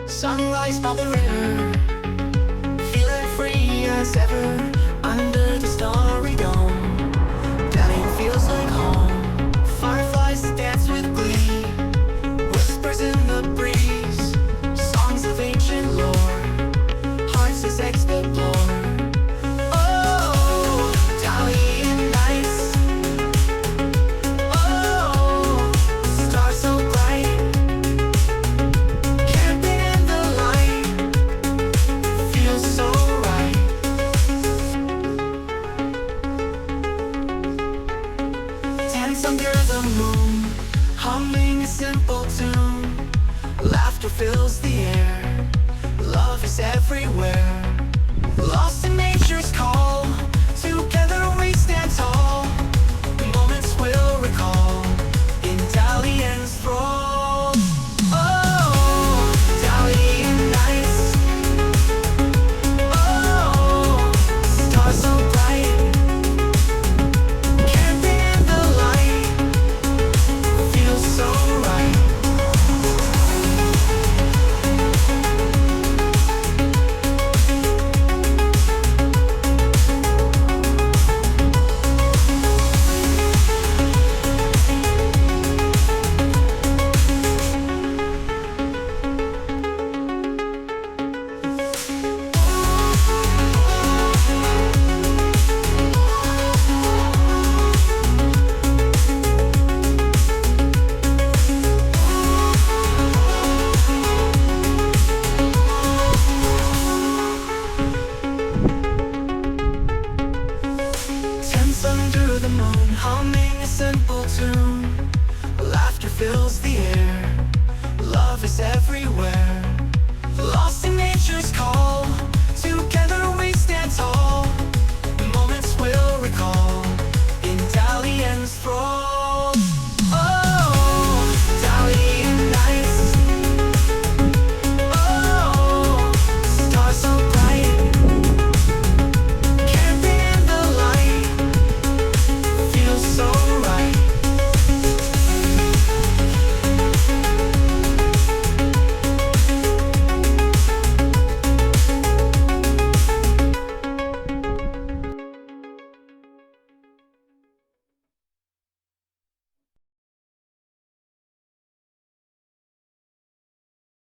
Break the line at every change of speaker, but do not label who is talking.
Sunrise by the river, feeling free as ever under the starry dome. Dalyan feels like home. Fireflies dance with glee, whispers in the breeze, songs of ancient lore, hearts as explore. Oh, Dalyan nights. Oh, stars so bright, camping in the light, feels so right. Dance under the moon, humming a simple tune. Laughter fills the air, love is everywhere. Lost in nature's call, together we stand tall. Moments we'll recall in Dalyan's thrall. Oh, Dalyan nights. Oh, stars so bright, camping in the light, feels so right. Tense under the moon, humming a simple tune. Laughter fills the air, love is everywhere. Lost in nature's call,